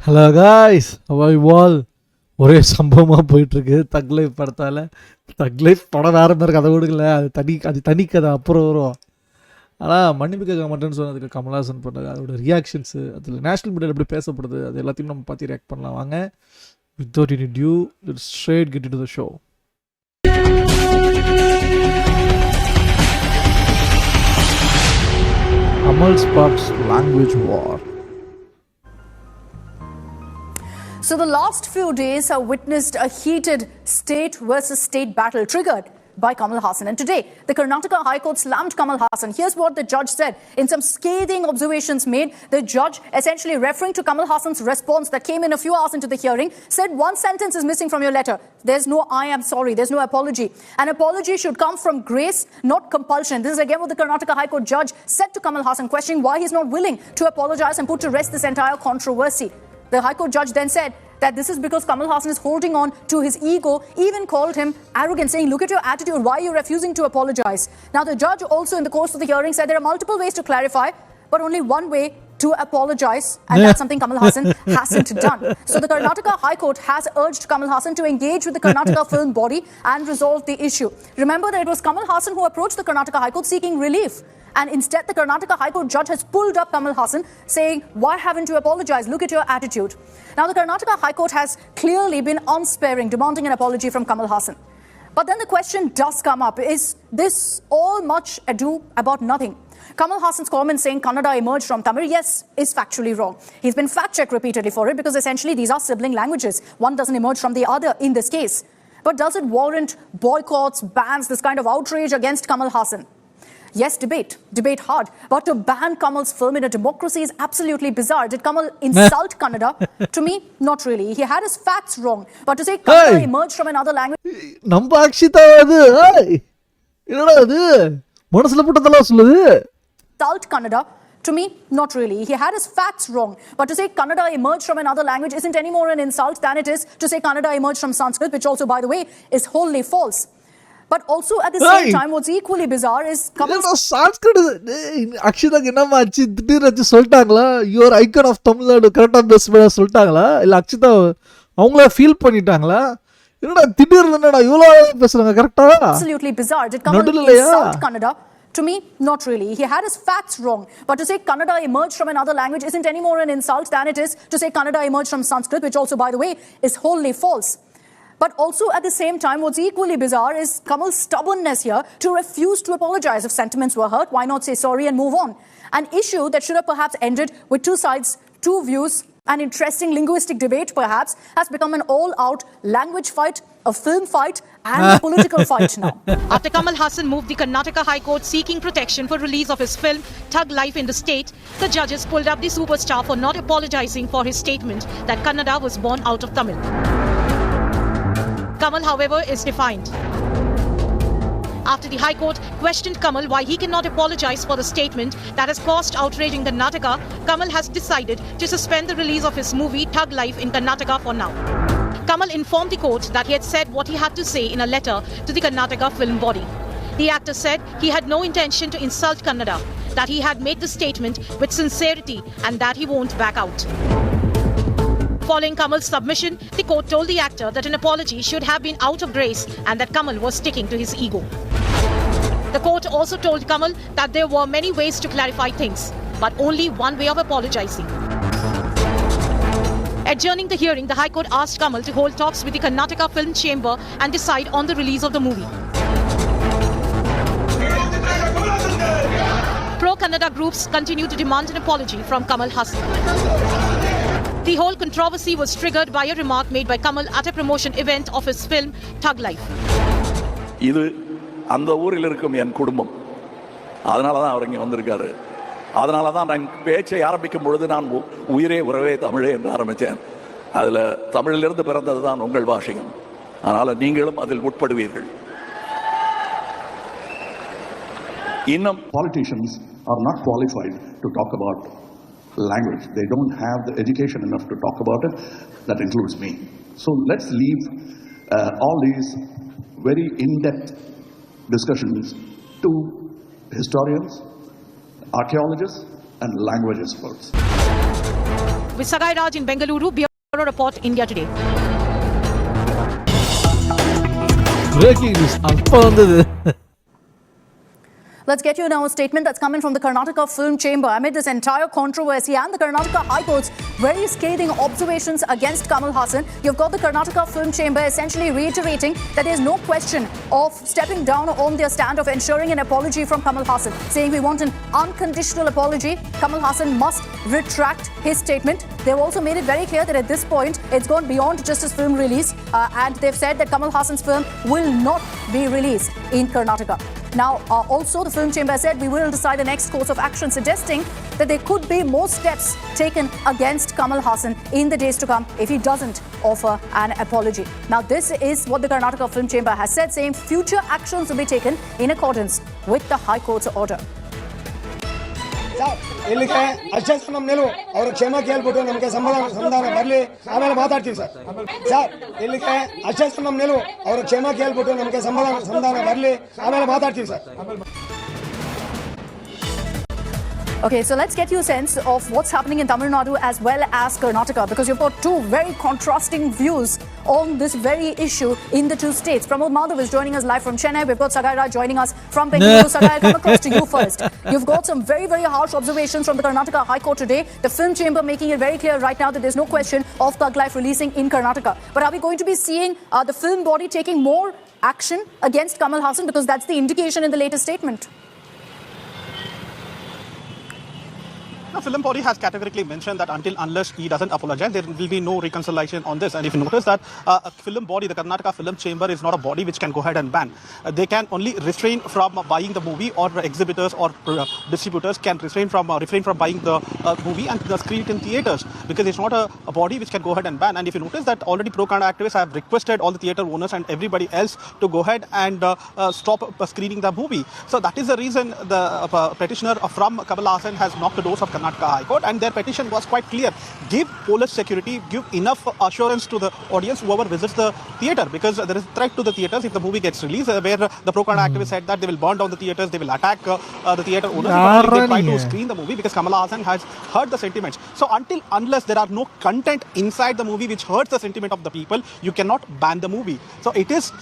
Hello guys, வால் ஒரே சம்பவமாக போயிட்டுருக்கு. தக் லைஃப் படத்தால். தக் லைஃப் படம் வேறு மாதிரி கதை கொடுக்கல, அது தனி கதை அப்புறம் வரும். ஆனால் மன்னிப்பு கேட்க மாட்டேன்னு சொன்னதுக்கு கமல்ஹாசன் பண்ணது, அதோட ரியாக்ஷன்ஸு, அதில் நேஷ்னல் மீடியாவில் எப்படி பேசப்படுது, அது எல்லாத்தையும் நம்ம பார்த்து ரியாக்ட் பண்ணலாம். வாங்க, without any due let's straight get into the show. Kamal sparks language war. So the last few days have witnessed a heated state versus state battle triggered by Kamal Hassan. And today, the Karnataka High Court slammed Kamal Hassan. Here's what the judge said. In some scathing observations made, the judge, essentially referring to Kamal Hassan's response that came in a few hours into the hearing, said one sentence is missing from your letter. There's no I am sorry. There's no apology. An apology should come from grace, not compulsion. This is again what the Karnataka High Court judge said to Kamal Hassan, questioning why he's not willing to apologize and put to rest this entire controversy. The High Court judge then said that this is because Kamal Hassan is holding on to his ego, even called him arrogant, saying, look at your attitude, why are you refusing to apologize? Now, the judge also in the course of the hearing said there are multiple ways to clarify, but only one way to apologize, and that's something Kamal Hassan hasn't done. So the Karnataka High Court has urged Kamal Hassan to engage with the Karnataka film body and resolve the issue. Remember that it was Kamal Hassan who approached the Karnataka High Court seeking relief. And instead, the Karnataka High Court judge has pulled up Kamal Hassan, saying, why haven't you apologized? Look at your attitude. Now, the Karnataka High Court has clearly been unsparing, demanding an apology from Kamal Hassan. But then the question does come up, is this all much ado about nothing? Kamal Hassan's comment saying Kannada emerged from Tamil, yes, is factually wrong. He's been fact-checked repeatedly for it because essentially these are sibling languages. One doesn't emerge from the other in this case. But does it warrant boycotts, bans, this kind of outrage against Kamal Hassan? Yes, debate hard. But to ban Kamal's film in a democracy is absolutely bizarre. Did Kamal insult Kannada? To me, not really. He had his facts wrong. But to say Kannada emerged from another language... நம்ம அக்ஷிதா அது என்னடா அது மனசுல போட்டதெல்லாம் சொல்லுது. Insult Kannada? To me, not really. He had his facts wrong. But to say Kannada emerged from another language isn't any more an insult than it is to say Kannada emerged from Sanskrit, which also, by the way, is wholly false. But also at the same time, what's equally bizarre is Sanskrit. அக்ஷிதாக்கு என்னமா ஆச்சு? திடீர்னு சொல்லிட்டாங்களா your icon of Tamil Nadu கரெக்டாக பேசுவேன் சொல்லிட்டாங்களா, இல்லை அக்ஷிதா அவங்கள feel பண்ணிட்டாங்களா? என்னடா திடீர்னு என்னடா இவ்வளோ பேசுறாங்க கரெக்டா? Absolutely bizarre. Did Kamal insult Kannada? To me, not really. He had his facts wrong. But to say Kannada emerged from another language isn't any more an insult than it is to say Kannada emerged from Sanskrit, which also, by the way, is wholly false. But also at the same time, what's equally bizarre is Kamal's stubbornness here to refuse to apologize. If sentiments were hurt, why not say sorry and move on? An issue that should have perhaps ended with two sides, two views, an interesting linguistic debate perhaps, has become an all-out language fight, a film fight, and a political fight now. After Kamal Hassan moved the Karnataka High Court seeking protection for release of his film Thug Life in the state, the judges pulled up the superstar for not apologizing for his statement that Kannada was born out of Tamil. Kamal, however, is defiant. After the High Court questioned Kamal why he cannot apologize for the statement that has caused outrage in Karnataka, Kamal has decided to suspend the release of his movie Thug Life in Karnataka for now. Kamal informed the court that he had said what he had to say in a letter to the Karnataka film body. The actor said he had no intention to insult Kannada, that he had made the statement with sincerity and that he won't back out. Following Kamal's submission, the court told the actor that an apology should have been out of grace and that Kamal was sticking to his ego. The court also told Kamal that there were many ways to clarify things, but only one way of apologizing. Adjourning the hearing, the High Court asked Kamal to hold talks with the Karnataka Film Chamber and decide on the release of the movie. Pro-Kannada groups continue to demand an apology from Kamal Hassan. The whole controversy was triggered by a remark made by Kamal at a promotion event of his film Thug Life. இது அந்த ஊரில் இருக்கும் என் குடும்பம், அதனால தான் அவர் இங்கே வந்திருக்காரு. அதனால தான் நான் பேச்சை ஆரம்பிக்கும் பொழுது நான் உயிரே உறவே தமிழே என்று ஆரம்பித்தேன். அதில் தமிழிலிருந்து பிறந்தது தான் உங்கள் பாஷையும், அதனால் நீங்களும் அதில் உட்படுவீர்கள். இன்னும் politicians are not qualified to talk about language. They don't have the education enough to talk about it. That includes me. So let's leave all these very in-depth discussions to historians, archaeologists, and language experts. With Sagai Raj in Bengaluru, Bureau Report, India Today. Breaking news அப்போ வந்தது. Let's get you now a statement that's coming from the Karnataka Film Chamber amid this entire controversy and the Karnataka High Court's very scathing observations against Kamal Haasan. You've got the Karnataka Film Chamber essentially reiterating that there's no question of stepping down on their stand of ensuring an apology from Kamal Haasan, saying we want an unconditional apology. Kamal Haasan must retract his statement. They've also made it very clear that at this point it's gone beyond just his film release, and they've said that Kamal Haasan's film will not be released in Karnataka. Now, also the film chamber said we will decide the next course of action, suggesting that there could be more steps taken against Kamal Haasan in the days to come if he doesn't offer an apology. Now, this is what the Karnataka Film Chamber has said, saying future actions will be taken in accordance with the High Court's order. Sir ಇಲ್ಲಿಗೆ ಅಷ್ಟೇ ನಮ್ಮ ನಿಲುವು ಅವರು ಕ್ಷಮೆ ಕೇಳ್ಬಿಟ್ಟು ನಮಗೆ ಸಂಧಾನ ಬರಲಿ, ಆಮೇಲೆ ಮಾತಾಡ್ತೀವಿ ಸರ್. ಸರ್ ಇಲ್ಲಿಗೆ ಅಷ್ಟೇ ನಮ್ಮ ನಿಲುವು ಅವರು ಕ್ಷಮೆ ಕೇಳ್ಬಿಟ್ಟು ನಮಗೆ ಸಂಧಾನ ಬರಲಿ, ಆಮೇಲೆ ಮಾತಾಡ್ತೀವಿ sir. Okay, so let's get you a sense of what's happening in Tamil Nadu as well as Karnataka, because you've got two very contrasting views on this very issue in the two states. Pramod Madhav is joining us live from Chennai. We've got Sagai Raj joining us from Bengaluru. Sagai, I'll come across to you first. You've got some very, very harsh observations from the Karnataka High Court today. The film chamber making it very clear right now that there's no question of Thug Life releasing in Karnataka. But are we going to be seeing the film body taking more action against Kamal Haasan? Because that's the indication in the latest statement. The film body has categorically mentioned that unless he doesn't apologize, there will be no reconciliation on this. And if you notice that a film body, the Karnataka Film Chamber, is not a body which can go ahead and ban. They can only refrain from buying the movie, or exhibitors or distributors can refrain from buying the movie and screen it in theaters, because it's not a body which can go ahead and ban. And if you notice that already pro-Kannada activists have requested all the theater owners and everybody else to go ahead and stop screening the movie. So that is the reason the petitioner from Kamal Haasan has knocked the doors of Karnataka High Court, and their petition was quite clear: give police security, give enough assurance to the audience whoever visits the theater, because there is threat to the theaters if the movie gets released, where the pro-Kannada activists said that they will burn down the theaters, they will attack the theater owners if they try to screen the movie, because Kamal Haasan has heard the sentiments. So unless there are no content inside the movie which hurts the sentiment of the people, you cannot ban the movie. So it is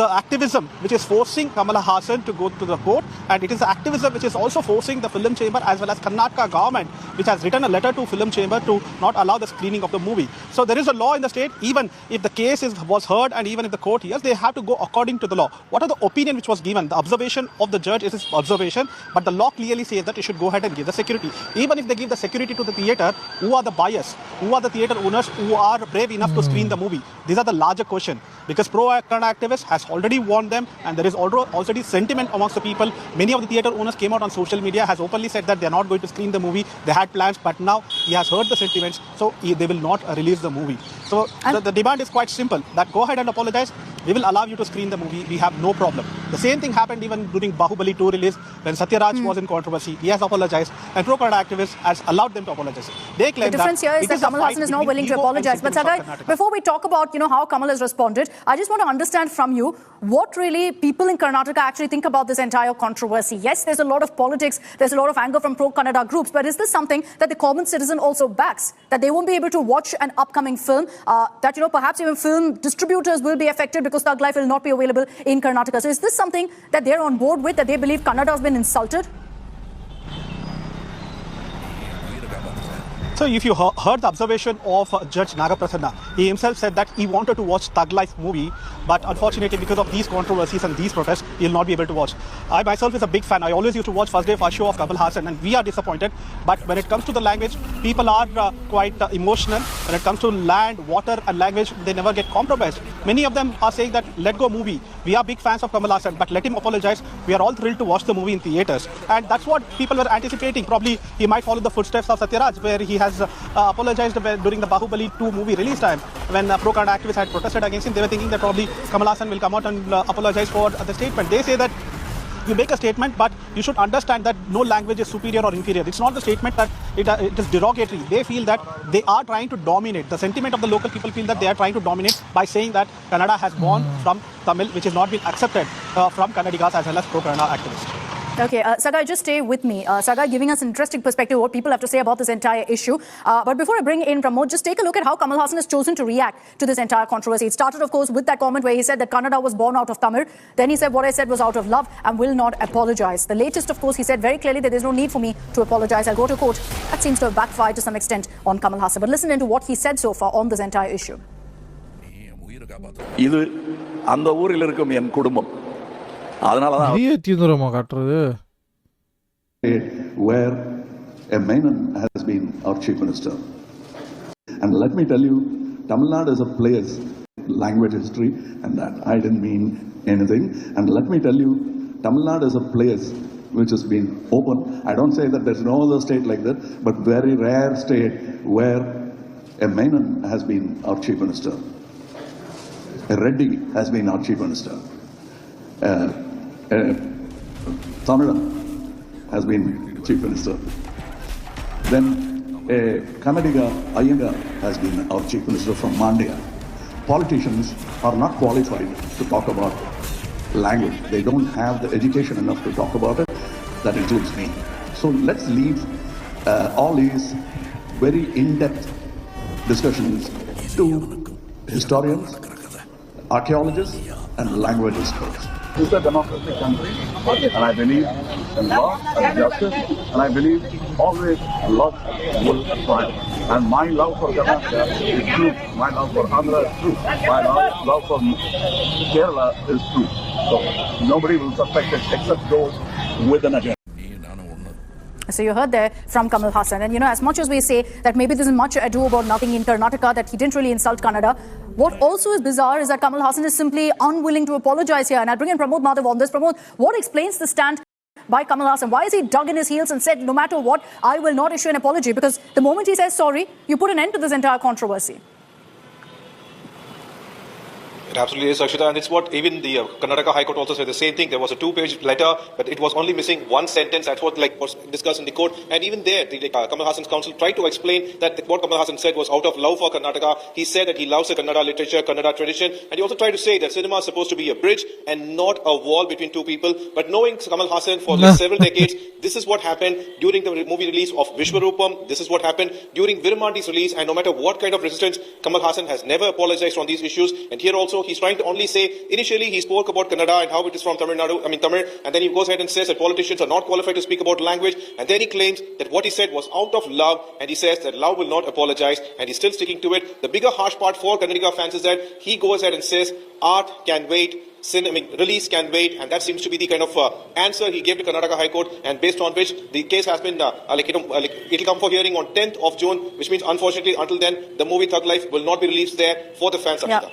the activism which is forcing Kamal Haasan to go to the court, and it is the activism which is also forcing the film chamber as well as Karnataka government, which has written a letter to film chamber to not allow the screening of the movie. So there is a law in the state. Even if the case was heard and even if the court hears, they have to go according to the law. What are the opinion which was given? The observation of the judge is his observation, but the law clearly says that you should go ahead and give the security. Even if they give the security to the theater, who are the buyers? Who are the theater owners who are brave enough to screen the movie? These are the larger question, because pro-Kannada activists has already warned them, and there is already sentiment amongst the people. Many of the theater owners came out on social media, has openly said that they are not going to screen the movie. They had plans, but now he has heard the sentiments, so they will not release the movie. So the demand is quite simple, that go ahead and apologize. We will allow you to screen the movie. We have no problem. The same thing happened even during Bahubali 2 release, when Satyaraj was in controversy. He has apologized, and pro-Kannada activists has allowed them to apologize. They claim the difference here is that Kamal Haasan is not willing to apologize. But Sagai, before we talk about how Kamal has responded, I just want to understand from you what really people in Karnataka actually think about this entire controversy. Yes, there's a lot of politics, there's a lot of anger from pro-Kannada groups, but is this something that the common citizen also backs? That they won't be able to watch an upcoming film, that perhaps even film distributors will be affected because Thug Life will not be available in Karnataka. So is this something that they're on board with, that they believe Kannada has been insulted? So if you heard the observation of Judge Nagaprasanna, he himself said that he wanted to watch Thug Life movie, but unfortunately because of these controversies and these protests, he will not be able to watch. I myself is a big fan. I always used to watch first day first show of Kamal Haasan, and we are disappointed. But when it comes to the language, people are quite emotional. When it comes to land, water and language, they never get compromised. Many of them are saying that let go movie. We are big fans of Kamal Haasan, but let him apologize. We are all thrilled to watch the movie in theaters. And that's what people were anticipating. Probably he might follow the footsteps of Satyaraj, where he has apologized during the Bahubali 2 movie release time. When pro-Kannada activists had protested against him, they were thinking that probably Kamal Haasan will come out and apologize for the statement. They say that you make a statement, but you should understand that no language is superior or inferior. It's not the statement that it is derogatory. They feel that they are trying to dominate. The sentiment of the local people feel that they are trying to dominate by saying that Kannada has gone from Tamil, which has not been accepted from Kannadigas as well as pro-Kannada activists. Okay, Sagai, just stay with me. Sagai giving us an interesting perspective of what people have to say about this entire issue. But before I bring in Pramod, just take a look at how Kamal Haasan has chosen to react to this entire controversy. It started, of course, with that comment where he said that Kannada was born out of Tamil. Then he said what I said was out of love and will not apologize. The latest, of course, he said very clearly that there's no need for me to apologize. I'll go to court. That seems to have backfired to some extent on Kamal Haasan. But listen into what he said so far on this entire issue. இது அந்த ஊரில் இருக்கும் என் குடும்பம். அதனால தான் நிறைய தீவிரமா காட்டுறது. Where a Menon has been our chief minister. And let me tell you, Tamil Nadu is a place, language history, and that I didn't mean anything. And let me tell you, Tamil Nadu is a place which has been open. I don't say that there's no other state like that, but very rare state where a Menon has been our chief minister. A Reddy has been our chief minister. Kannada has been chief minister. Then a Kannada Iyengar has been our chief minister from Mandya. Politicians are not qualified to talk about language. They don't have the education enough to talk about it. That includes me. So let's leave all these very in-depth discussions to historians, archaeologists, and language experts. This is a democratic country, and I believe in law and justice, and I believe always love will triumph. And my love for Kannada is true. My love for Andhra is true. My love for Kerala is true. So nobody will suspect it except those with an agenda. So you heard there from Kamal Haasan. And, as much as we say that maybe there's much ado about nothing in Karnataka, that he didn't really insult Kannada, what also is bizarre is that Kamal Haasan is simply unwilling to apologize here. And I'll bring in Pramod Madhav on this. Pramod, what explains the stand by Kamal Haasan? Why is he dug in his heels and said, no matter what, I will not issue an apology? Because the moment he says sorry, you put an end to this entire controversy. It absolutely is, Akshita, and it's what even the Karnataka High Court also said the same thing. There was a 2-page letter, but it was only missing one sentence. That's what was discussed in the court. And even there, Kamal Haasan's counsel tried to explain that what Kamal Haasan said was out of love for Karnataka. He said that he loves the Kannada literature, Kannada tradition, and he also tried to say that cinema is supposed to be a bridge and not a wall between two people. But knowing Kamal Haasan for several decades, this is what happened during the movie release of Vishwarupam. This is what happened during Virumandi's release. And no matter what kind of resistance, Kamal Haasan has never apologized on these issues. And here also, he's trying to only say, initially he spoke about Kannada and how it is from Tamil, and then he goes ahead and says that politicians are not qualified to speak about language, and then he claims that what he said was out of love, and he says that love will not apologize, and he's still sticking to it. The bigger harsh part for Kannadiga fans is that he goes ahead and says art can wait, release can wait, and that seems to be the kind of answer he gave to Karnataka High Court, and based on which the case has been, it'll come for hearing on 10th of June, which means unfortunately until then, the movie Thug Life will not be released there for the fans. Yeah.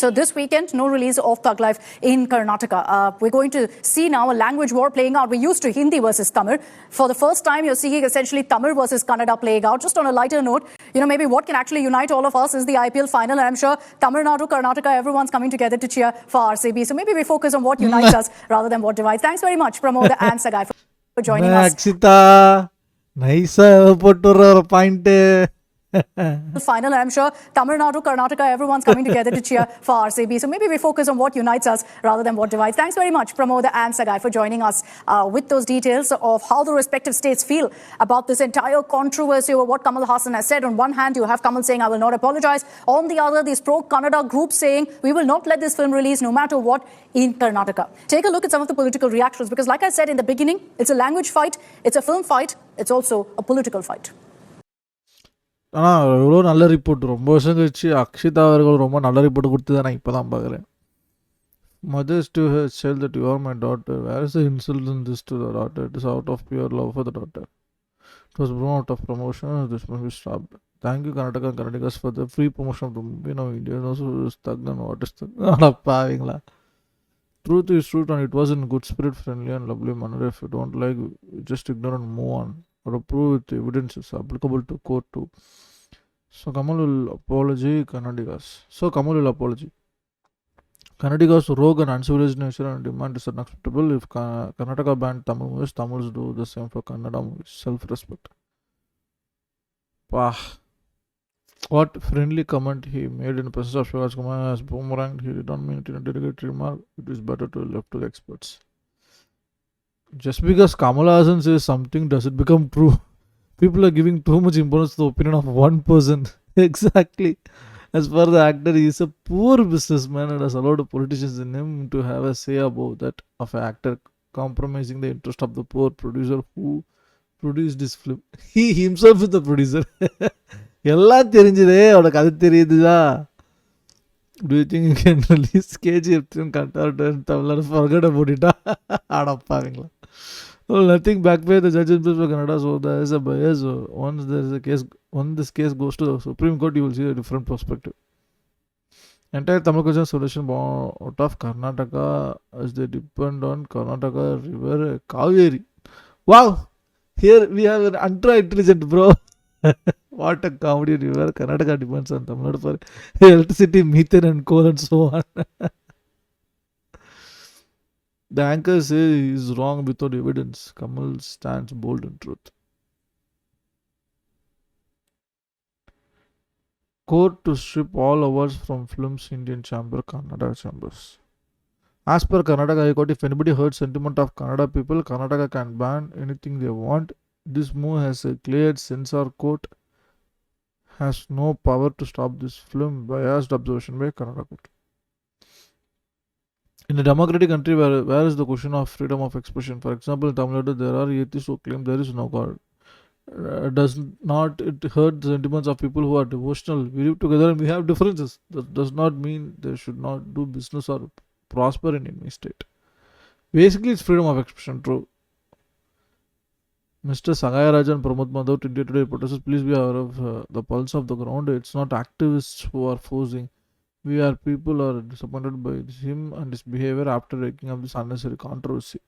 So this weekend, no release of Thug Life in Karnataka. We're going to see now a language war playing out. We're used to Hindi versus Tamil. For the first time, you're seeing essentially Tamil versus Kannada playing out. Just on a lighter note, maybe what can actually unite all of us is the IPL final. And I'm sure Tamil Nadu, Karnataka, everyone's coming together to cheer for RCB. So maybe we focus on what unites us rather than what divides. Thanks very much, Pramod and Sagai, for joining us. Akshita, nice point. Final, I'm sure Tamil Nadu, Karnataka, everyone's coming together to cheer for RCB. So maybe we focus on what unites us rather than what divides. Thanks very much, Pramod and Sagai, for joining us with those details of how the respective states feel about this entire controversy over what Kamal Haasan has said. On one hand, you have Kamal saying, I will not apologize. On the other, these pro-Kannada groups saying, we will not let this film release no matter what in Karnataka. Take a look at some of the political reactions, because like I said in the beginning, it's a language fight, it's a film fight, it's also a political fight. ஆனால் எவ்வளோ நல்ல report, ரொம்ப வருஷம் கழிச்சு அக்ஷிதா அவர்கள் ரொம்ப நல்ல report கொடுத்து தான் நான் இப்போ தான் பார்க்குறேன். Mothers to her child that you are my daughter. Where is the insult in this to the daughter? It is out of pure love for the daughter. It was born out of promotion. This must be stopped. Thank you, Karnataka and Kannadigas, for the free promotion of the movie. Now India knows who is Thug and what is Thug. Paavingla. Truth is truth, and it was in good spirit, friendly and lovely manner. If you don't like, just ignore and move on. Or approve with evidence is applicable to court too. So Kamal will apology, Kannadigas. Kannadigas' rogue and uncivilized nature and demand is unacceptable. If Karnataka banned Tamil movies, Tamils do the same for Kannada movies. Self-respect. Pah. What friendly comment he made in the presence of Shivraj Kumar has boomeranged. He did not mean it in a derogatory remark. It is better to be left to the experts. just because Kamal Hassan says something, does it become true? People are giving too much importance to the opinion of one person. Exactly. As per the actor, he is a poor businessman and has allowed politicians in him to have a say about that of an actor, compromising the interest of the poor producer who produced this film. He himself is the producer. எல்லாம் தெரிஞ்சதே அவனுக்கு அது தெரியுதுதா. Do you think you can release KGF in Kannada and Tamil? Forget about it. அடப்பாவீங்களா. Well, nothing backfire the judges for Kannada, so there is a bias. Once this case goes to the Supreme Court, you will see a different perspective. Entire Tamil question solution out of Karnataka as they depend on Karnataka river Kaveri. Wow, here we have an ultra intelligent bro. What a comedy river. Karnataka depends on Tamil Nadu for electricity, methane and coal and so on. The anchor says he is wrong without evidence. Kamal stands bold in truth. Court to strip all awards from films Indian Chamber, Kannada Chambers. As per Karnataka High Court, if anybody hurts sentiment of Kannada people, Karnataka can ban anything they want. This move has a clear censor court has no power to stop this film. Biased observation by Kannada court. In a democratic country, where is the question of freedom of expression? For example, in Tamil Nadu, there are atheists who claim there is no God. Does not it hurt the sentiments of people who are devotional? We live together and we have differences. That does not mean they should not do business or prosper in any state. Basically, it's freedom of expression, true. Mr. Sagaya Rajan Pramod Madhav to India Today reporters, please be aware of the pulse of the ground. It's not activists who are forcing. We are people are disappointed by him and his behavior after raking up this unnecessary controversy.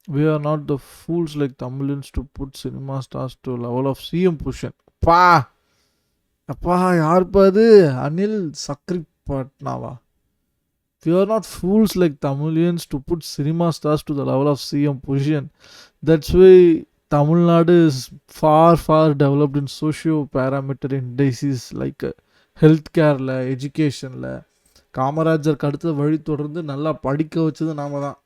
We are not the fools like Tamilians to put cinema stars to a level of CM Pushan. Appa, yaar padu? Anil Sakri Patnava. We are not fools like Tamilians to put cinema stars to the level of CM Pushan. That's why Tamil Nadu is far developed in socio-parameter indices like healthcare, education. காமராஜருக்கு அடுத்த வழி தொடர்ந்து நல்லா படிக்க வச்சது நாம தான்.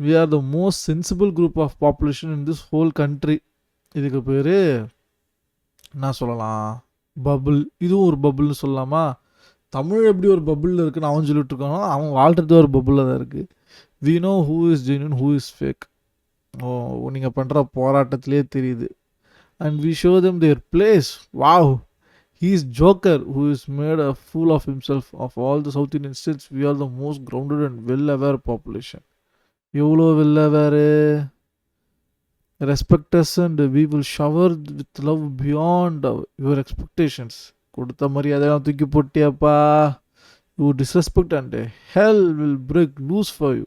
We are the most sensible group of population in this whole country. இதுக்கு பேர் என்ன சொல்லலாம், பபுள். இதுவும் ஒரு பபுள்னு சொல்லலாமா? தமிழ் எப்படி ஒரு பபுளில் இருக்குன்னு அவன் சொல்லிட்டு இருக்கானோ, அவன் வாழ்கிறது ஒரு பபுளில் தான் இருக்குது. We know who is genuine, who is fake. நீங்கள் பண்ணுற போராட்டத்திலே தெரியுது. And we show them their place. Wow, he is Joker who is made a fool of himself. Of all the South Indian states, we are the most grounded and well-aware population. எவ்வளோ well-aware? Respect us and we will shower with love beyond your expectations. கொடுத்த மரியாதையெல்லாம் தூக்கி போட்டியாப்பா. You disrespect and hell will break loose for you.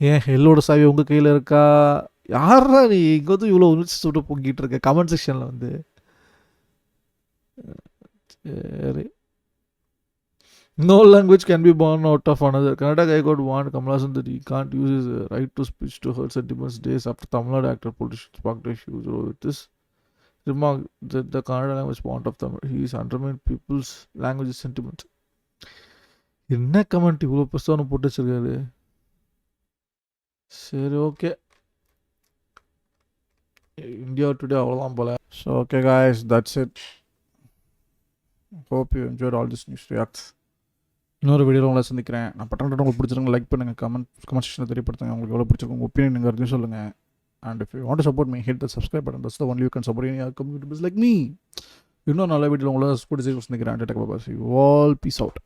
ஏன் ஹெல்லோட சாவி உங்கள் கையில் இருக்கா? யாரா நீ இங்கே வந்து இவ்வளோ உணர்ச்சி சுட்டு பொங்கிட்டு இருக்க கமெண்ட் செக்ஷனில் வந்து? சரி. No language can be born out of another. Kannada High Court warned Kamal Hassan that he can't use his right to speech to hurt sentiments days after Tamil Nadu actor politician sparked a huge row with this remark that the Kannada language part of Tamil. He is undermined people's language sentiments. என்ன comment இவ்வளோ பெருசாக போட்டு வச்சிருக்காரு? சரி, okay. India today அவ்வளோதான் போல. So okay guys, that's it. Hope you enjoyed all this news reacts. இன்னொரு வீடியோவில் உங்களை சந்திக்கிறேன். நான் பட்டன் உங்களுக்கு பிடிச்சிருங்க, லைக் பண்ணுங்கள், கமெண்ட் செக்ஷனில் தெரியப்படுத்துங்க உங்களுக்கு எவ்வளோ பிடிச்சிருக்கும், ஒப்பீனியன் நீங்கள் அதையும் சொல்லுங்கள். And if you want to support me, hit the subscribe button. That's the only you can support any other community like me. இன்னும் நல்ல வீடியோவில் உங்களை சந்திக்கிறேன். See you all. Peace out.